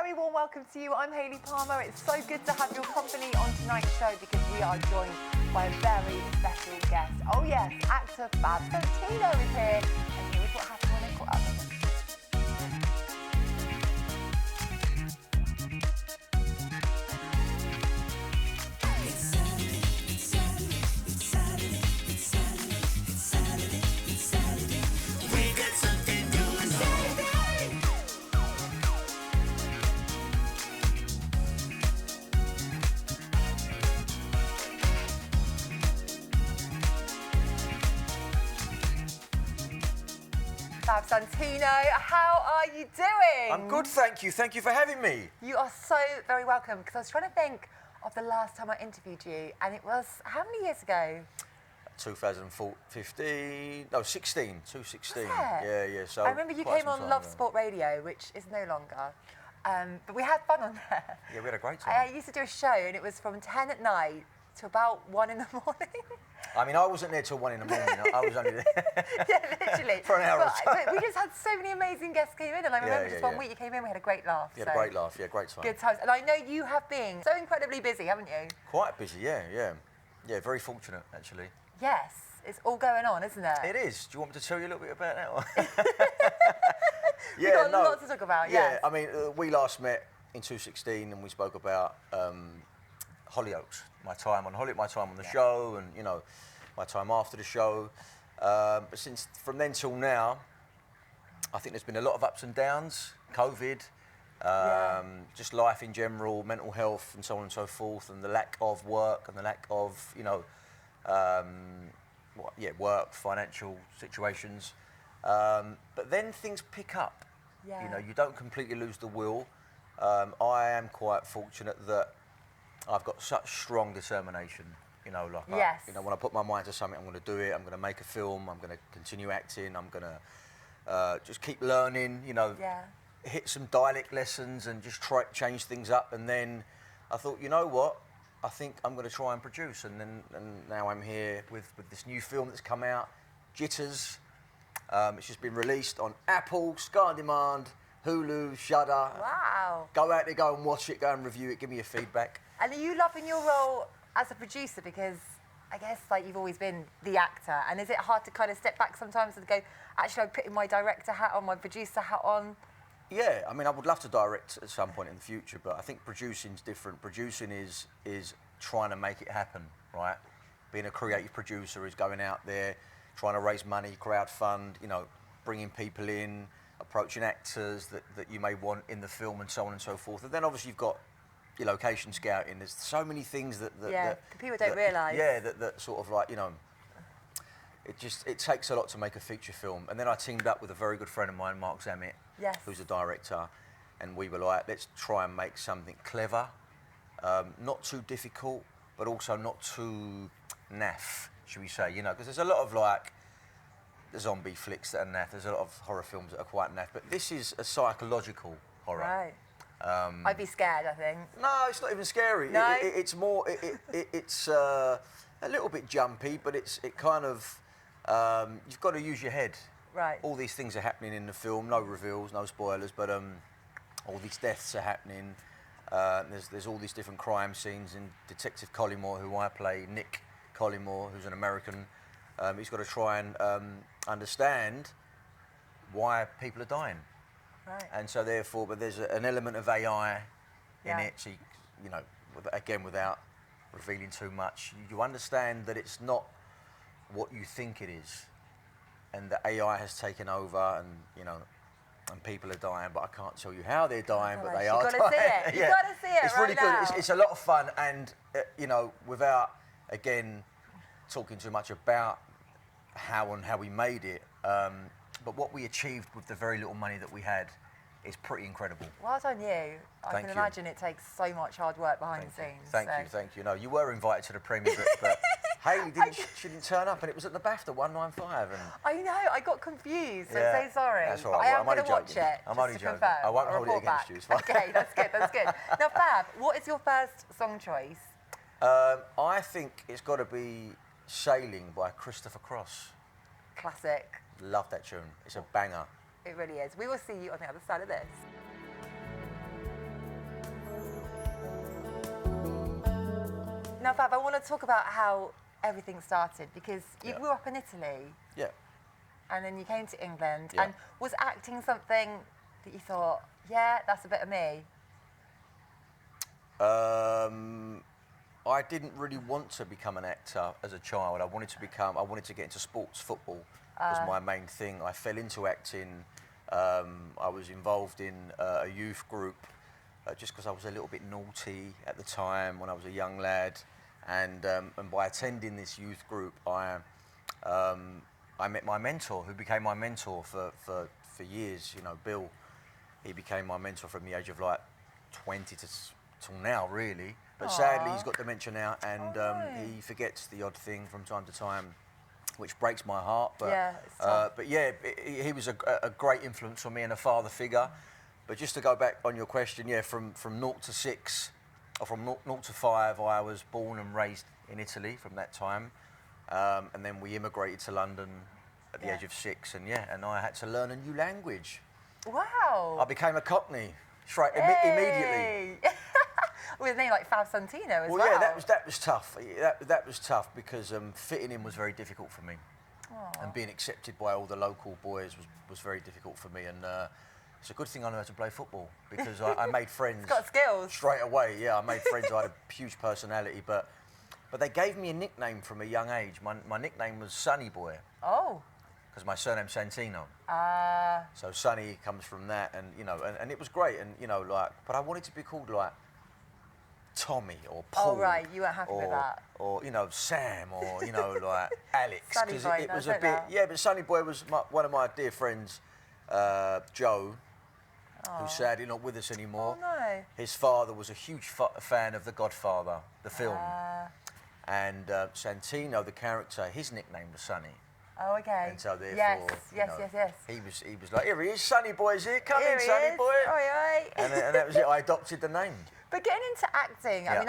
very warm welcome to you. I'm Hayley Palmer. It's so good to have your company on tonight's show because we are joined by a very special guest. Oh yes, actor Fab Santino is here, and here's what happened when they caught up. Fab Santino, how are you doing? I'm good, thank you. Thank you for having me. You are so very welcome, because I was trying to think of the last time I interviewed you, and it was, how many years ago? 2015, no, 16, 2016. Yeah, so I remember you came on Love Sport Radio, which is no longer, but we had fun on there. Yeah, we had a great time. I used to do a show, and it was from 10 at night to about 1 in the morning. I mean, I wasn't there till 1 in the morning. I was only there. Yeah, literally. For an hour or so. But we just had so many amazing guests came in, and I remember just one week you came in, we had a great laugh. You had a great laugh, yeah, great time. Good times. And I know you have been so incredibly busy, haven't you? Quite busy, yeah. Yeah, very fortunate, actually. Yes, it's all going on, isn't it? It is. Do you want me to tell you a little bit about that one? We've got a lot to talk about, yeah. I mean, we last met in 2016, and we spoke about Hollyoaks, my time on the show, and you know, my time after the show. But since from then till now, I think there's been a lot of ups and downs. COVID, just life in general, mental health, and so on and so forth, and the lack of work and the lack of work, financial situations. But then things pick up. Yeah. You know, you don't completely lose the will. I am quite fortunate that I've got such strong determination, you know, like, when I put my mind to something, I'm going to do it, I'm going to make a film, I'm going to continue acting, I'm going to just keep learning, you know, hit some dialect lessons and just change things up. And then I thought, you know what, I think I'm going to try and produce. And now I'm here with this new film that's come out, Jitters. It's just been released on Apple, Sky On Demand, Hulu, Shudder. Wow. Go out there, go and watch it, go and review it, give me your feedback. And are you loving your role as a producer? Because I guess like you've always been the actor, and is it hard to kind of step back sometimes and go, actually I'm putting my director hat on, my producer hat on? Yeah, I mean, I would love to direct at some point in the future, but I think producing's different. Producing is trying to make it happen, right? Being a creative producer is going out there, trying to raise money, crowdfund, you know, bringing people in, approaching actors that you may want in the film and so on and so forth. And then obviously you've got your location scouting. There's so many things that people don't realise. Yeah, that sort of like, you know, it takes a lot to make a feature film. And then I teamed up with a very good friend of mine, Mark Zammit, who's a director, and we were like, let's try and make something clever, not too difficult, but also not too naff, should we say, you know, because there's a lot of like the zombie flicks that are naff, there's a lot of horror films that are quite naff, but this is a psychological horror. Right. I'd be scared, I think. No, it's not even scary. No? It's more, it's a little bit jumpy, but it kind of, you've got to use your head. Right. All these things are happening in the film, no reveals, no spoilers, but all these deaths are happening. There's all these different crime scenes, and Detective Collymore, who I play, Nick Collymore, who's an American, he's got to try and understand why people are dying. Right. And so therefore, but there's an element of AI in it, so you know, again, without revealing too much, you understand that it's not what you think it is, and the AI has taken over, and you know, and people are dying, but I can't tell you how they're dying, but they are dying. You've got to see it. You've got to see it. It's really good. It's a lot of fun, and you know, without again talking too much about how we made it. But what we achieved with the very little money that we had is pretty incredible. Well done you. I can imagine it takes so much hard work behind the scenes. Thank you. No, you were invited to the premiere, but Hayley didn't turn up, and it was at the BAFTA 195. And I know, I got confused. I'm so sorry. That's all right. I am going to watch it. I'm only joking. Confirm. I won't hold it against you. It's fine. Okay, that's good. Now, Fab, what is your first song choice? I think it's got to be Sailing by Christopher Cross. Classic. Love that tune. It's a banger. It really is. We will see you on the other side of this. Now, Fab, I want to talk about how everything started, because you grew up in Italy. Yeah. And then you came to England. Yeah. And was acting something that you thought, yeah, that's a bit of me? I didn't really want to become an actor as a child. I wanted to get into sports. Football was my main thing. I fell into acting. I was involved in a youth group just because I was a little bit naughty at the time when I was a young lad. And by attending this youth group, I met my mentor, who became my mentor for years. You know, Bill. He became my mentor from the age of like 20 till now, really. But sadly, he's got dementia now, and he forgets the odd thing from time to time, which breaks my heart. But yeah, it's tough. but yeah, he was a great influence on me and a father figure. But just to go back on your question, yeah, from 0 to 6, or from 0 to 5, I was born and raised in Italy from that time, and then we immigrated to London at the age of 6, and I had to learn a new language. Wow. I became a Cockney immediately. With a name like Fab Santino as well. Well, yeah, that was tough. That was tough because fitting in was very difficult for me, and being accepted by all the local boys was very difficult for me. And it's a good thing I know how to play football, because I made friends. It's got skills. Straight away, yeah, I made friends. I had a huge personality, but they gave me a nickname from a young age. My nickname was Sunny Boy. Oh. Because my surname's Santino. So Sunny comes from that, and and it was great, and but I wanted to be called like Tommy or Paul. Oh right, you weren't happy with that. Or Sam, or like Alex. Sunny Boy, it was a bit. Yeah, but Sunny Boy was one of my dear friends, Joe, who's sadly not with us anymore. Oh no. His father was a huge fan of The Godfather, the film, and Santino, the character, his nickname was Sunny. Oh, okay. And so therefore, yes. He was like, here he is, Sunny Boy's here, come here in, Sunny Boy. Oi. And that was it. I adopted the name. But getting into acting, I mean,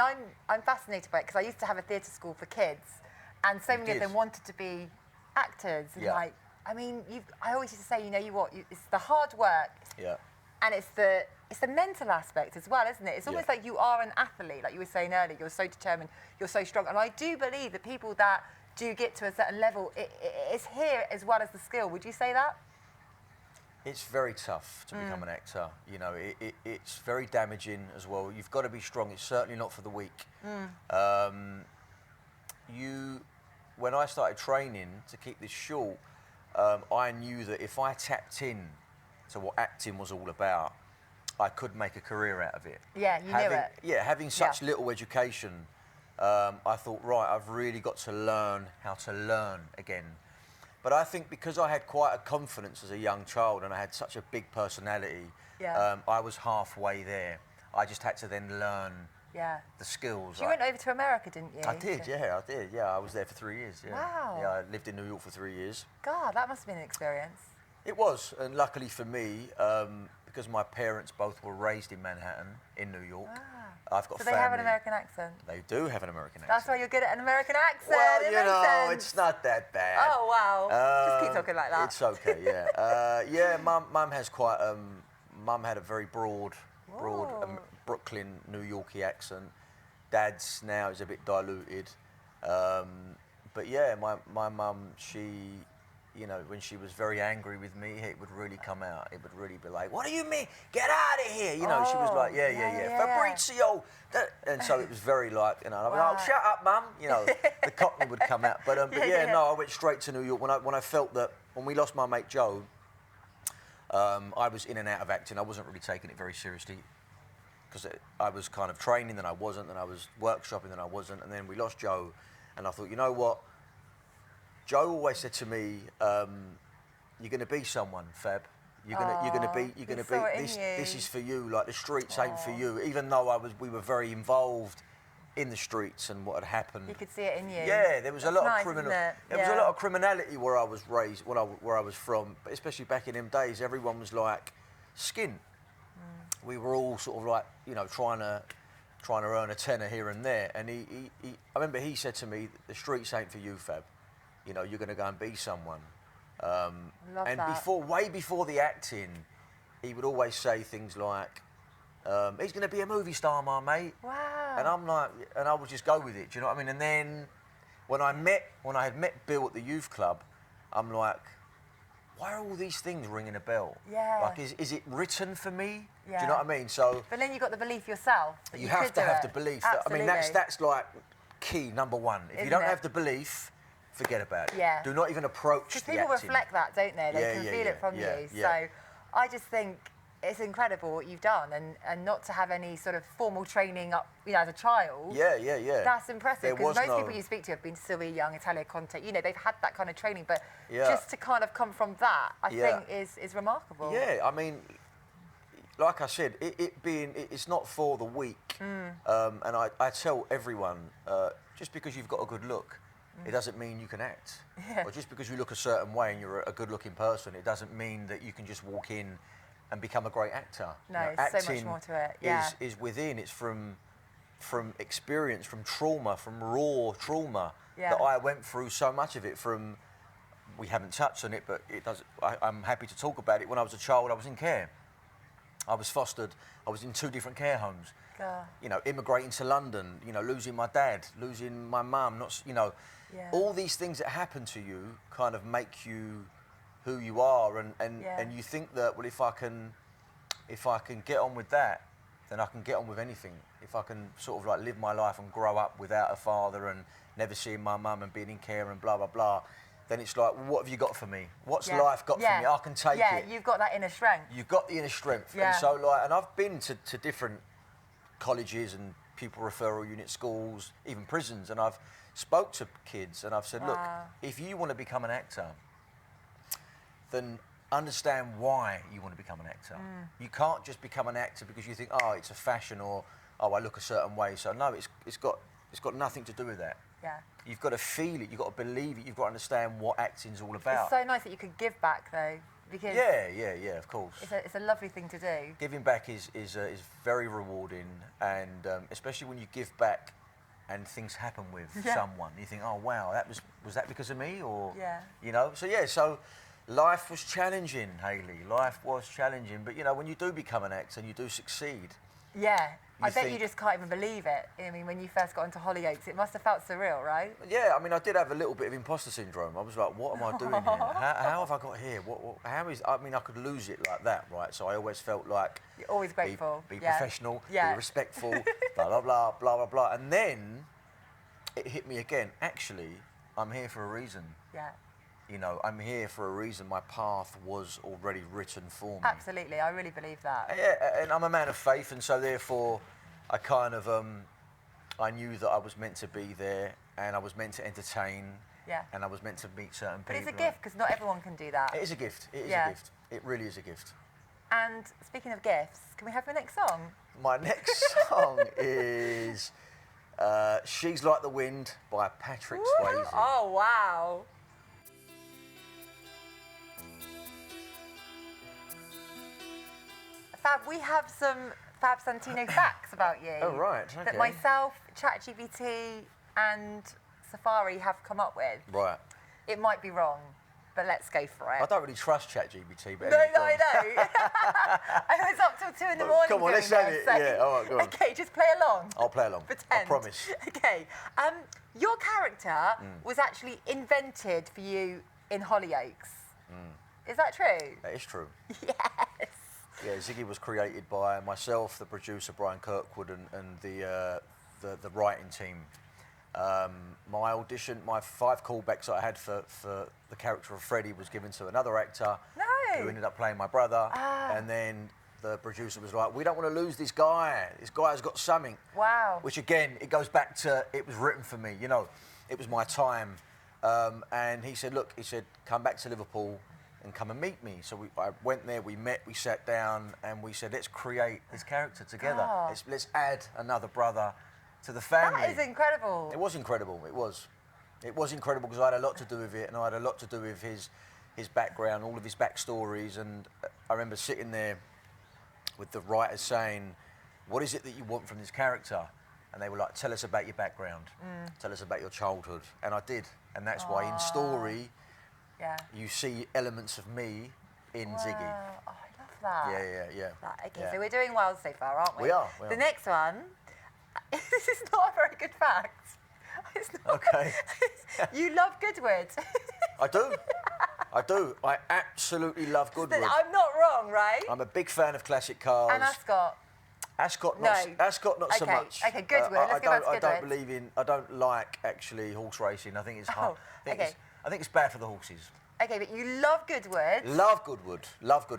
I'm fascinated by it, because I used to have a theatre school for kids, and so many of them wanted to be actors. And like, I mean, I always used to say, it's the hard work. Yeah. And it's the mental aspect as well, isn't it? It's almost like you are an athlete, like you were saying earlier. You're so determined, you're so strong. And I do believe that people that do get to a certain level, it's here as well as the skill. Would you say that? It's very tough to become an actor. It's very damaging as well. You've got to be strong. It's certainly not for the weak. When I started training, to keep this short, I knew that if I tapped in to what acting was all about, I could make a career out of it. Yeah, you knew it. Yeah, having such little education, I thought, right, I've really got to learn how to learn again. But I think because I had quite a confidence as a young child and I had such a big personality, I was halfway there. I just had to then learn the skills. You went over to America, didn't you? I did. Yeah, I was there for 3 years. Yeah. Wow. Yeah, I lived in New York for 3 years. God, that must have been an experience. It was, and luckily for me, because my parents both were raised in Manhattan, in New York, I've got So family. they have an American accent? They do have an American accent. That's why you're good at an American accent. Well, it makes sense. It's not that bad. Oh, wow. Just keep talking like that. It's okay, yeah. Mum has quite, Mum had a very broad Brooklyn, New Yorkie accent. Dad's now is a bit diluted. But yeah, my mum, she, when she was very angry with me, it would really come out. It would really be like, what do you mean? Get out of here. She was like, yeah. Fabrizio. And so it was very like, I'd be like, shut up, mum. The Cockney would come out. But no, I went straight to New York when I felt that when we lost my mate Joe, I was in and out of acting. I wasn't really taking it very seriously because I was kind of training, then I wasn't, then I was workshopping, then I wasn't, and then we lost Joe, and I thought, you know what? Joe always said to me, "You're going to be someone, Fab. You're going to be. This is for you. Like the streets ain't for you." Even though we were very involved in the streets and what had happened. You could see it in you. Yeah, there was a lot of criminal. There was a lot of criminality where I was raised, where I was from. But especially back in them days, everyone was like skin. We were all sort of like trying to earn a tenner here and there. And I remember he said to me, "The streets ain't for you, Fab. You're going to go and be someone." Love and that. way before the acting, he would always say things like, He's going to be a movie star, my mate. Wow. And I'm like, and I would just go with it. Do you know what I mean? And then when I had met Bill at the youth club, I'm like, why are all these things ringing a bell? Yeah. Like, is it written for me? Yeah. Do you know what I mean? So. But then you got the belief yourself that you have could to do have it. the belief. Absolutely. I mean, that's like key number one. If Isn't you don't it? have the belief, forget about it. Yeah. Do not even approach Because the people acting. reflect that, don't they? They can feel it from you. So I just think it's incredible what you've done, and not to have any sort of formal training up, as a child. Yeah. That's impressive, because most no... people you speak to have been silly, young, Italian content. They've had that kind of training, but Yeah. just to kind of come from that, I think is remarkable. Yeah, I mean, like I said, it's not for the weak. And I tell everyone, just because you've got a good look, it doesn't mean you can act. Yeah. Or just because you look a certain way and you're a good-looking person, it doesn't mean that you can just walk in and become a great actor. No, acting so much more to it. Yeah. is within. It's from experience, from trauma, from raw trauma that I went through. So much of it from. We haven't touched on it, but it does. I'm happy to talk about it. When I was a child, I was in care. I was fostered. I was in 2 different care homes. God. Immigrating to London. Losing my dad, losing my mum. All these things that happen to you kind of make you who you are, and you think that, well, if I can get on with that, then I can get on with anything. If I can sort of like live my life and grow up without a father and never seeing my mum and being in care and blah blah blah, then it's like, well, what have you got for me? What's life got for me? I can take it. Yeah, you've got that inner strength. You've got the inner strength. Yeah. And so and I've been to different colleges and pupil referral unit schools, even prisons, and I've spoke to kids and I've said, look, if you want to become an actor, then understand why you want to become an actor. You can't just become an actor because you think, oh, it's a fashion, or I look a certain way. So no, it's got nothing to do with that. Yeah. You've got to feel it. You've got to believe it. You've got to understand what acting's all about. It's so nice that you could give back, though, because yeah, of course. It's a lovely thing to do. Giving back is very rewarding, and especially when you give back and things happen with someone. You think, oh wow, was that because of me, or So life was challenging, Hayley. Life was challenging, but when you do become an actor and you do succeed. Yeah, I bet you just can't even believe it. I mean, when you first got into Hollyoaks, it must have felt surreal, right? Yeah, I mean, I did have a little bit of imposter syndrome. I was like, what am I doing here? How have I got here? How is? I mean, I could lose it like that, right? So I always felt like you're always grateful. Be professional. Be respectful. Blah blah blah blah blah blah. And then it hit me again. Actually, I'm here for a reason. Yeah. I'm here for a reason. My path was already written for me. Absolutely, I really believe that. Yeah, and I'm a man of faith, and so therefore, I kind of, I knew that I was meant to be there, and I was meant to entertain, and I was meant to meet certain people. But it's a gift, because not everyone can do that. It is a gift. It is a gift. It really is a gift. And speaking of gifts, can we have your next song? My next song is She's Like the Wind by Patrick Swayze. Oh, wow. Fab, we have some Fab Santino facts about you. Oh, right, okay. That myself, ChatGPT and Safari have come up with. Right. It might be wrong, but let's go for it. I don't really trust ChatGPT, but No, I know. I was up till 2 in the morning. Come on, let's have it. Yeah, all right, go on. Okay, just play along. I'll play along. Pretend. I promise. Okay. Your character was actually invented for you in Hollyoaks. Is that true? That is true. Yes. Yeah, Ziggy was created by myself, the producer Brian Kirkwood, and the writing team. My audition, my 5 callbacks that I had for the character of Freddie was given to another actor who ended up playing my brother. And then the producer was like, we don't want to lose this guy. This guy's got something. Wow. Which again, it goes back to, it was written for me, it was my time. And he said, look, come back to Liverpool and come and meet me. So I went there, we met, we sat down, and we said, let's create this character together. Let's add another brother to the family. That is incredible. It was incredible, it was. It was incredible because I had a lot to do with it, and I had a lot to do with his background, all of his backstories, and I remember sitting there with the writers saying, what is it that you want from this character? And they were like, tell us about your background, tell us about your childhood. And I did, and that's why in story, you see elements of me in Ziggy. Oh, I love that. Yeah. Okay, yeah. so we're doing well so far, aren't we? We are. The next one, this is not a very good fact. It's not. Okay. You love Goodwood. I do. I absolutely love Goodwood. I'm not wrong, right? I'm a big fan of classic cars. And Ascot. Ascot, not so much. Okay, Goodwood. Let's go back to Goodwood. I don't like actually horse racing. I think it's hard. I think it's bad for the horses. Okay, but you love Goodwood. Love Goodwood.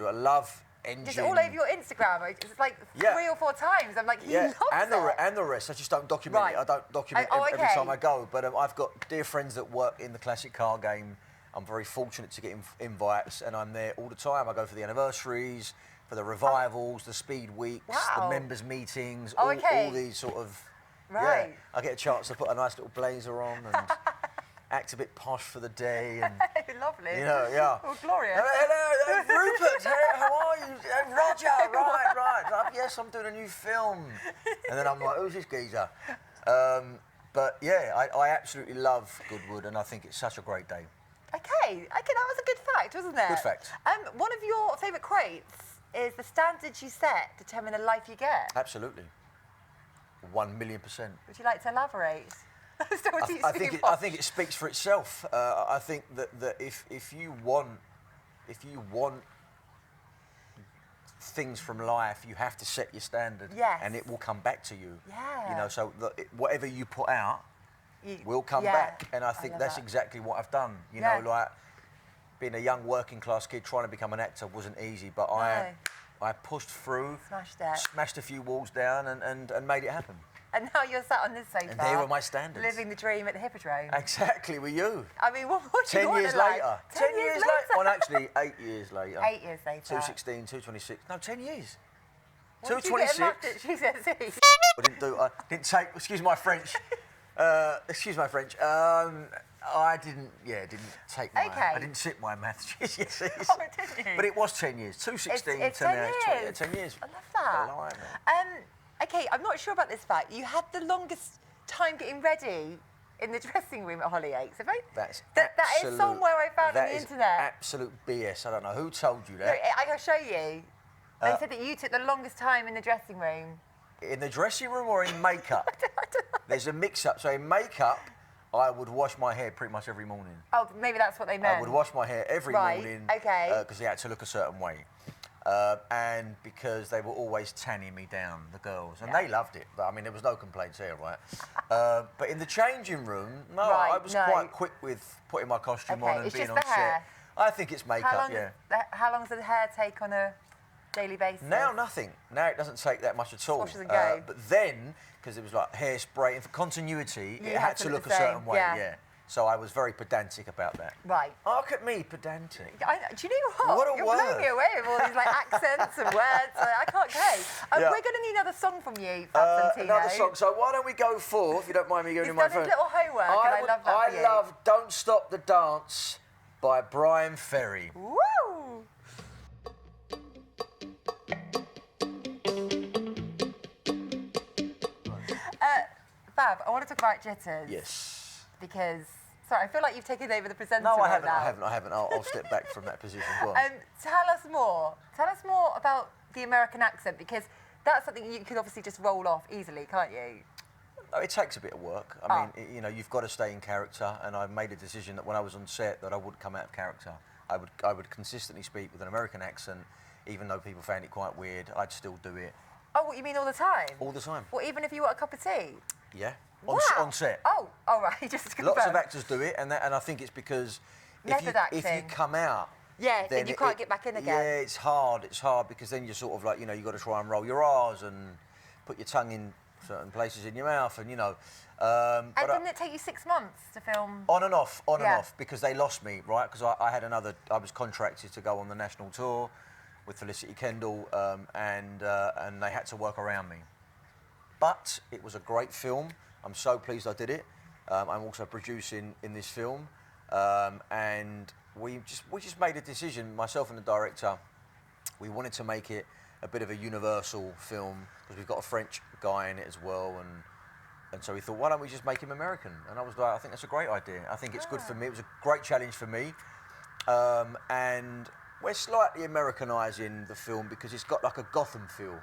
I love engine. Just all over your Instagram. It's like 3 or 4 times. I'm like, he loves it. And the rest. I just don't document it. I don't document every time I go. But I've got dear friends that work in the classic car game. I'm very fortunate to get invites, and I'm there all the time. I go for the anniversaries, for the revivals, the speed weeks, the members' meetings, all these sort of... Right. Yeah, I get a chance to put a nice little blazer on and act a bit posh for the day. And, lovely. You know, yeah. Oh, glorious. Hello, Rupert, hey, how are you? Roger, right. Yes, I'm doing a new film. And then I'm like, who's this geezer? But yeah, I absolutely love Goodwood, and I think it's such a great day. Okay, that was a good fact, wasn't it? Good fact. One of your favourite quotes is, the standards you set determine the life you get. Absolutely. 1,000,000%. Would you like to elaborate? I think it speaks for itself. I think that if you want things from life, you have to set your standard, and it will come back to you. Yeah. You know, so whatever you put out will come back, and I think that's exactly what I've done. You know, like being a young working class kid trying to become an actor wasn't easy, but I pushed through, smashed a few walls down, and made it happen. And now you're sat on this sofa. And they were my standards. Living the dream at the Hippodrome. Exactly, with you. I mean, what do you 10 want years to like? later. 10 years later? Well, actually, 8 years later. 8 years later. 216, 226. No, 10 years. What 226. She says I didn't take, excuse my French. I didn't take my, I didn't sit my maths GCSEs. Oh, didn't you? But it was 10 years. 216 it's to 10 now. years. 10 years. I love that. Okay, I'm not sure about this fact. You had the longest time getting ready in the dressing room at Hollyoaks, have I? That is somewhere I found on the internet. Absolute BS. I don't know who told you that. No, I can show you. They said that you took the longest time in the dressing room. In the dressing room or in makeup? I don't know. There's a mix-up. So in makeup, I would wash my hair pretty much every morning. Oh, maybe that's what they meant. I would wash my hair every morning. Okay. Because they had to look a certain way. And because they were always tanning me down, the girls. And they loved it. But, I mean, there was no complaints here, right? But in the changing room, I was quite quick with putting my costume on and being on set. I think it's makeup, How long does the hair take on a daily basis? Now, nothing. Now it doesn't take that much at all. Washes and go. But then, because it was like hairspray, and for continuity, it had to look a certain way, So I was very pedantic about that. Right. Look at me, pedantic. Do you know what? What a You're word. blowing me away with all these like accents and words. I can't cope. We're going to need another song from you, Fab Santino. Another song. So why don't we go for, if you don't mind me going in my phone. He's done his little homework, and I love that for you. I love Don't Stop the Dance by Brian Ferry. Woo! Fab, I want to talk about Jitters. Yes. Because, sorry, I feel like you've taken over the presenter. No, I now. haven't. I'll step back from that position. Go on. Tell us more. Tell us more about the American accent, because that's something you could obviously just roll off easily, can't you? No, it takes a bit of work. I mean, you know, you've got to stay in character, and I made a decision that when I was on set that I wouldn't come out of character. I would consistently speak with an American accent, even though people found it quite weird. I'd still do it. Oh, what, you mean all the time? All the time. Well, even if you want a cup of tea? Yeah. Wow. On set. Oh, all right. Just to confirm. Lots of actors do it, and I think it's because if you come out, then you can't get back in again. Yeah, it's hard. It's hard because then you're sort of like, you know, you've got to try and roll your R's and put your tongue in certain places in your mouth, and you know. And didn't it take you 6 months to film? On and off, and off, because they lost me, right? Because I was contracted to go on the national tour with Felicity Kendall, and they had to work around me. But it was a great film. I'm so pleased I did it. I'm also producing in this film, and we just made a decision, myself and the director. We wanted to make it a bit of a universal film because we've got a French guy in it as well, and so we thought, why don't we just make him American? And I was like, I think that's a great idea. I think it's good for me. It was a great challenge for me, and we're slightly Americanising the film because it's got like a Gotham feel.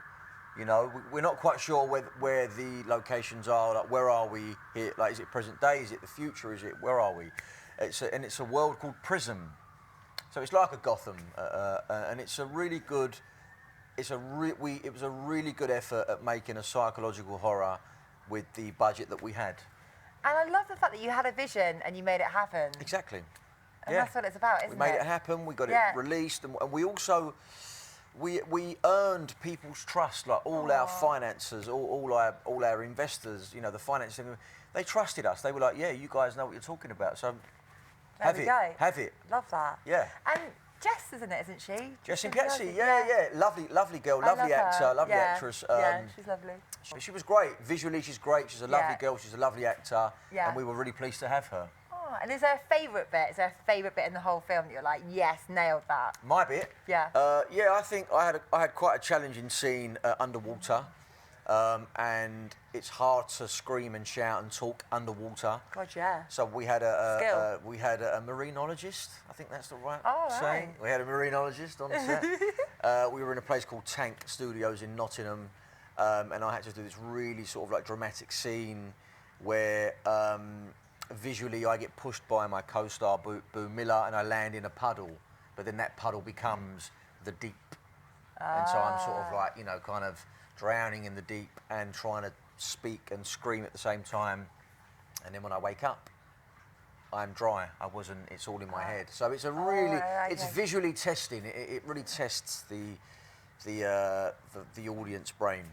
You know, we're not quite sure where the locations are. Like, where are we here? Like, is it present day? Is it the future? Where are we? It's a world called Prism. So it's like a Gotham, and it's a really good. It was a really good effort at making a psychological horror with the budget that we had. And I love the fact that you had a vision and you made it happen. Exactly. And that's what it's about, isn't it? We made it happen. We got it released, and we also. We earned people's trust, like all our financiers, all our investors, you know, the finance, they trusted us. They were like, yeah, you guys know what you're talking about, so have it. Love that. Yeah. And Jess is in it, isn't she? Jessie Piazzi, yeah. Lovely girl, lovely actor, lovely actress. Yeah, she's lovely. She was great. Visually, she's great. She's a lovely girl. She's a lovely actor. Yeah. And we were really pleased to have her. And is there a favourite bit? Is there a favourite bit in the whole film that you're like, yes, nailed that? My bit? Yeah. I think I had quite a challenging scene underwater, and it's hard to scream and shout and talk underwater. God, yeah. So we had a marinologist. I think that's the right saying. We had a marinologist on the set. We were in a place called Tank Studios in Nottingham, and I had to do this really sort of like dramatic scene where. Visually, I get pushed by my co-star, Boo Miller, and I land in a puddle. But then that puddle becomes the deep. And so I'm sort of like, you know, kind of drowning in the deep and trying to speak and scream at the same time. And then when I wake up, I'm dry. It's all in my head. So it's a really, it's visually testing. It really tests the audience brain.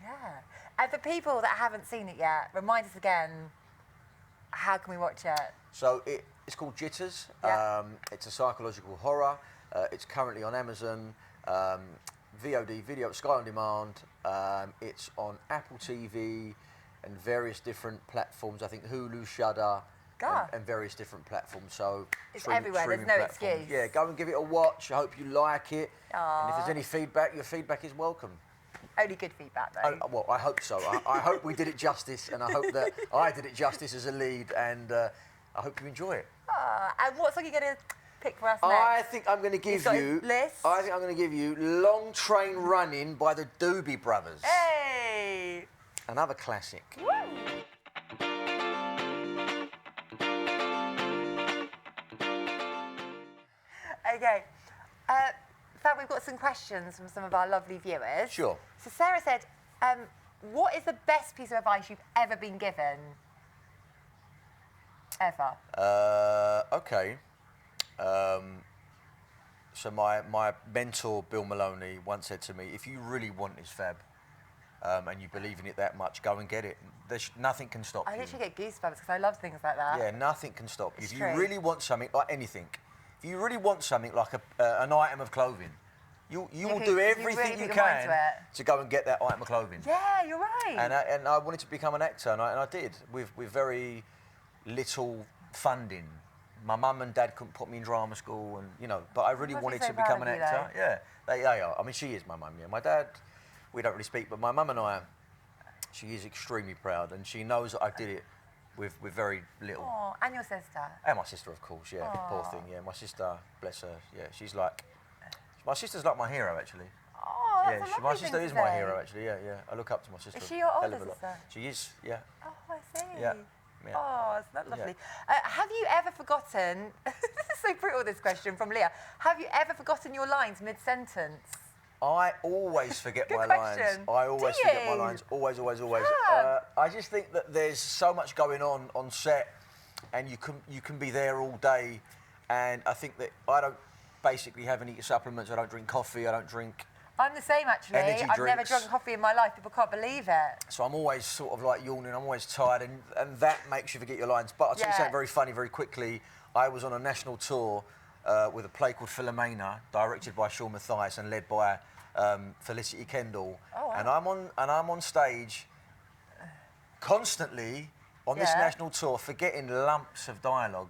Yeah. And for people that haven't seen it yet, remind us again, how can we watch it? So it's called Jitters. Yeah. It's a psychological horror. It's currently on Amazon, VOD, Video Sky on Demand. It's on Apple TV and various different platforms. I think Hulu, Shudder, and various different platforms. So it's everywhere. There's no excuse. Yeah, go and give it a watch. I hope you like it. And if there's any feedback, your feedback is welcome. Only good feedback, though. Well, I hope so. I hope we did it justice, and I hope that I did it justice as a lead, and I hope you enjoy it. And what song are you going to pick for us next? I think I'm going to give you... I think I'm going to give you Long Train Running by the Doobie Brothers. Hey! Another classic. Woo! Okay. Fab, we've got some questions from some of our lovely viewers. Sure. So Sarah said, what is the best piece of advice you've ever been given? Ever? Okay. So my mentor, Bill Maloney, once said to me, if you really want this, Fab, and you believe in it that much, go and get it. Nothing can stop you. I literally get goosebumps because I love things like that. Yeah, nothing can stop you. It's if true. You really want something, like anything, if you really want something like an item of clothing, you will do everything you can to go and get that item of clothing. Yeah, you're right. And I wanted to become an actor, and I did, with very little funding. My mum and dad couldn't put me in drama school, and you know, but I really wanted to become an actor. Yeah, they are. I mean, she is my mum. Yeah, my dad, we don't really speak, but my mum and I, she is extremely proud, and she knows that I did it with very little. Oh, and your sister. And my sister, of course. Yeah, poor thing. Yeah, my sister, bless her. Yeah, she's like, my sister's like my hero, actually. Oh, that's a lovely my sister thing is to my say. hero, actually. Yeah, yeah. I look up to my sister. Is she your older sister? She is. Yeah. Oh, I see. Yeah. Yeah. Oh, isn't that lovely? Yeah. Have you ever forgotten, this is so brutal, this question from Leah, have you ever forgotten your lines mid-sentence? I always forget my question. lines. I always forget my lines. Always. I just think that there's so much going on set, and you can be there all day, and I think that I don't basically have any supplements. I don't drink coffee. I don't drink... I'm the same, actually. I've never drunk coffee in my life. People can't believe it. So I'm always sort of like yawning. I'm always tired, and that makes you forget your lines. But I'll tell you something very funny, very quickly. I was on a national tour with a play called Philomena, directed by Sean Mathias and led by Felicity Kendall. Oh, wow. And I'm on stage constantly on this national tour, forgetting lumps of dialogue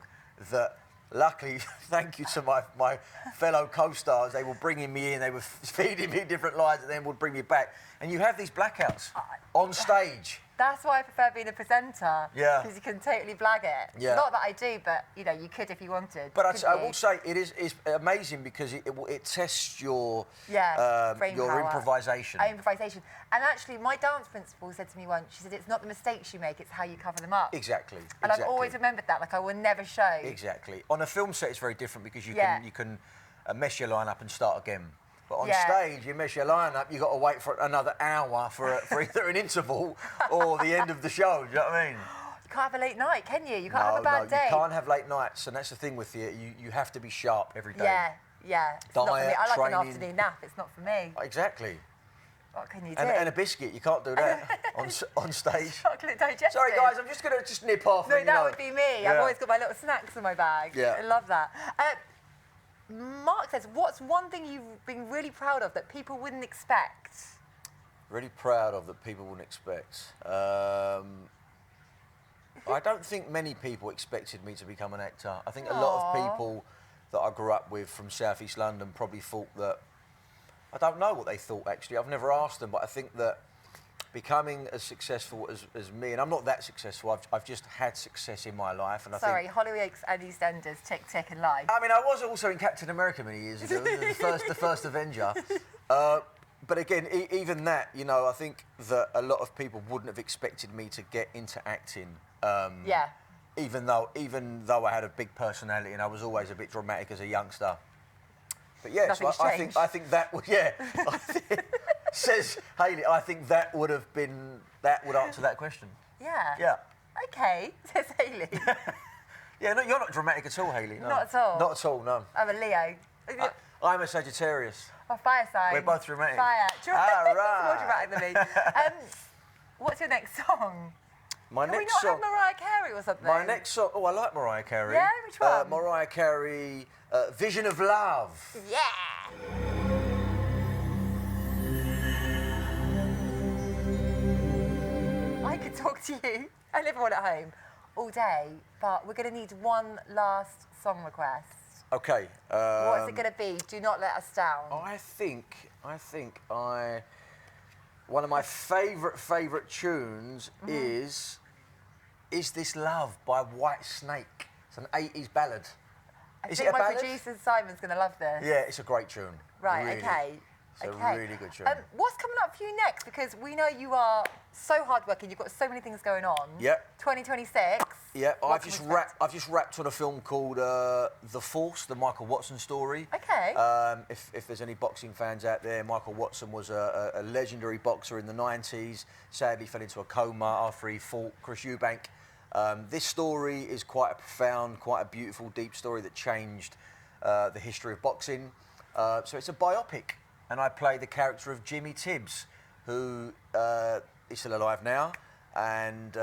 that. Luckily, thank you to my fellow co-stars, they were bringing me in, they were feeding me different lines, and then would bring me back. And you have these blackouts on stage. That's why I prefer being a presenter. Yeah. Because you can totally blag it. Yeah. Not that I do, but you know, you could if you wanted. But I will say it's amazing because it tests your improvisation. Improvisation. And actually, my dance principal said to me once, she said, it's not the mistakes you make, it's how you cover them up. Exactly. And I've always remembered that, like I will never show. Exactly. On a film set, it's very different because you can mess your line up and start again. But on stage, you mess your line up, you've got to wait for another hour for either an interval or the end of the show. Do you know what I mean? You can't have a late night, can you? You can't have a bad day. You can't have late nights, and that's the thing with theatre. You have to be sharp every day. Yeah. It's not for me. I like an afternoon nap. It's not for me. Exactly. What can you do? And a biscuit. You can't do that on stage. Chocolate digestive. Sorry, guys. I'm just going to nip off. No, that would be me. I've always got my little snacks in my bag. Yeah. I love that. Mark says, what's one thing you've been really proud of that people wouldn't expect? Really proud of that people wouldn't expect. I don't think many people expected me to become an actor. I think a lot of people that I grew up with from South East London probably thought that... I don't know what they thought, actually. I've never asked them, but I think that becoming as successful as me, and I'm not that successful, I've just had success in my life. And Sorry, Hollyoaks and EastEnders, tick, tick, and lie. I mean, I was also in Captain America many years ago, the first Avenger. But again, even that, you know, I think that a lot of people wouldn't have expected me to get into acting. Even though I had a big personality and I was always a bit dramatic as a youngster. But yeah, so I think that would says Hayley. I think that would answer that question. Yeah. Yeah. Okay, says Hayley. Yeah, no, you're not dramatic at all, Hayley. No. Not at all. Not at all. No. I'm a Leo. I'm a Sagittarius. Oh, fire sign. We're both dramatic. Fire. Right. More dramatic than me. What's your next song? My Can next we not song. have Mariah Carey or something? My next song. Oh, I like Mariah Carey. Yeah, which one? Mariah Carey, Vision of Love. Yeah. I could talk to you and everyone at home all day, but we're going to need one last song request. Okay. What is it going to be? Do not let us down. I think one of my favourite tunes is This Love by White Snake. It's an 80s ballad. I think my producer Simon's going to love this. Yeah, it's a great tune. Right, really. okay. It's a really good tune. What's coming up for you next? Because we know you are so hardworking. You've got so many things going on. Yep. 2026. Yeah, I've just wrapped on a film called The Force, the Michael Watson story. Okay. If there's any boxing fans out there, Michael Watson was a legendary boxer in the 90s. Sadly, fell into a coma after he fought Chris Eubank. This story is quite a profound, quite a beautiful, deep story that changed the history of boxing. So it's a biopic, and I play the character of Jimmy Tibbs, who is still alive now. And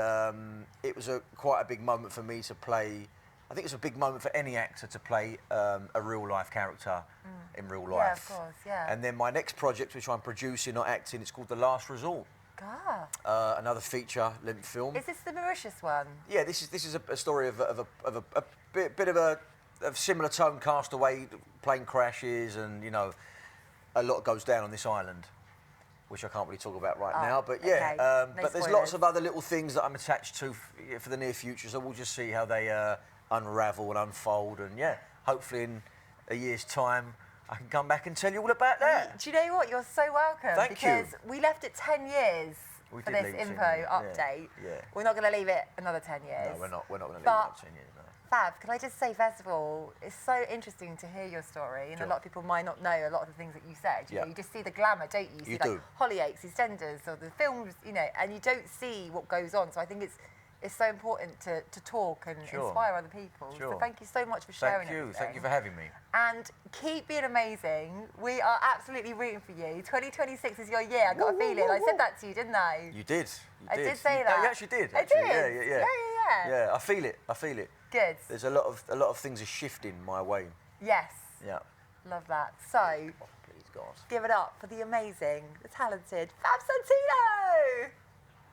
it was quite a big moment for me to play. I think it's a big moment for any actor to play a real-life character in real life. Yeah, of course, yeah. And then my next project, which I'm producing, not acting, it's called The Last Resort. God. Another feature-length film. Is this the Mauritius one? Yeah, this is a story of a bit of a similar tone, Castaway, plane crashes, and you know, a lot goes down on this island, which I can't really talk about right now. But yeah, okay. but there's lots of other little things that I'm attached to for the near future. So we'll just see how they unravel and unfold, and yeah, hopefully in a year's time, I can come back and tell you all about that. Do you know what? You're so welcome. Thank you. Because we left it 10 years for this info update. Yeah. We're not going to leave it another 10 years. No, we're not going to leave it another 10 years. No. Fab, can I just say, first of all, it's so interesting to hear your story, and a lot of people might not know a lot of the things that you said. You know, you just see the glamour, don't you? You see like Hollyoaks, EastEnders, or the films, you know, and you don't see what goes on. So I think it's so important to talk and inspire other people. So thank you so much for sharing everything. Thank you for having me. And keep being amazing. We are absolutely rooting for you. 2026 is your year. I got a feeling. I said that to you, didn't I? You did. I did say that. No, you actually did. I did. Yeah. Yeah. I feel it. Good. There's a lot of things are shifting my way. Yes. Yeah. Love that. So, please, God. Give it up for the amazing, the talented Fab Santino.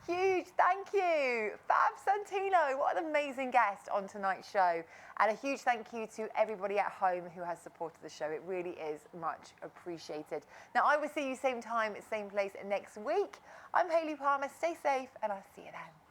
Huge thank you. you. Fab Santino, what an amazing guest on tonight's show. And a huge thank you to everybody at home who has supported the show. It really is much appreciated. Now, I will see you same time, same place next week. I'm Hayley Palmer. Stay safe, and I'll see you then.